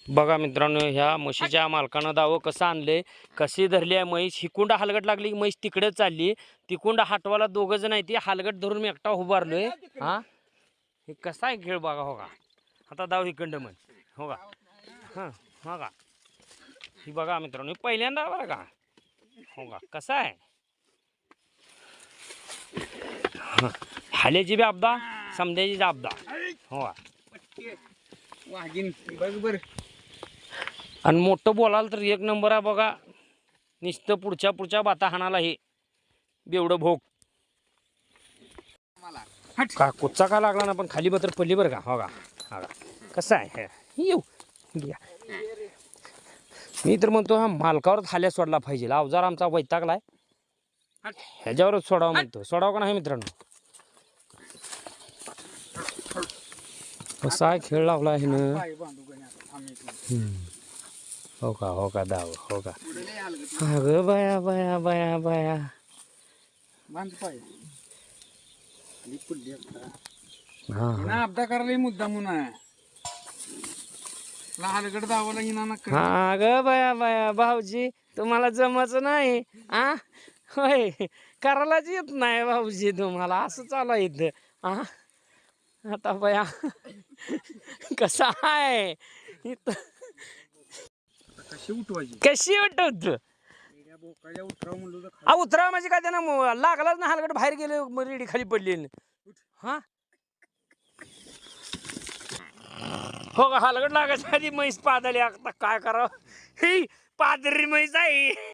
बघा मित्रांनो, ह्या म्हशीच्या मालकानं दावं कसं आणले, कशी धरली आहे म्हैस. हिकुंडा हलगट लागली की म्हैस तिकडे चालली, तिकुंडा हटवाला दोघं जण आहे, ती हलगट धरून मी एकटा उभारलोय. हा, हे कसा आहे खेळ बघा. हो का, आता दाव हिकंड म्हण. हो का, हां हो का, ही बघा मित्रांनो, हे पहिल्यांदा बरं का. हो का, कसा आहे हाल्याची बी आपदा, समद्याची आपदा. हो का, आणि मोठं बोलाल तर एक नंबर आहे बघा. नुसतं पुढच्या बाता हाणाला हे बेवडं भोग का कुच्चा का लागला ना, पण खाली मात्र पडली बरं का. हो का, हा का, कसं आहे हे येऊ घ्या. मी तर म्हणतो हा मालकावरच हाल्या सोडला पाहिजे. अवजार आमचा वैतागलाय, ह्याच्यावरच सोडावं म्हणतो. सोडावं का नाही मित्रांनो? कसा खेळ लावला आहे ना. हो का, हो का, दाव हो का. अगं बाया बाया बाया बाया, हिना अपदा करायला मुद्दा म्हणून हलगड दावाला हिना ना. हा ग बाया बाया, भाऊजी तुम्हाला जमच नाही. आ होय, करायलाच येत नाही भाऊजी तुम्हाला. असं चालू आहे इथं. आ आता बया कसा आहे इथं, कशी उठवायची कशी उठवतो. बोकाच्या उठराव म्हणलं तर उतरा म्हणजे काय, त्यानं लागलाच ना हलगड बाहेर गेले, रेडी खाली पडली. हा हो का, हलगड लागायच्या आधी म्हैस पादली. आता काय करावं, ही पादरी म्हैस आहे.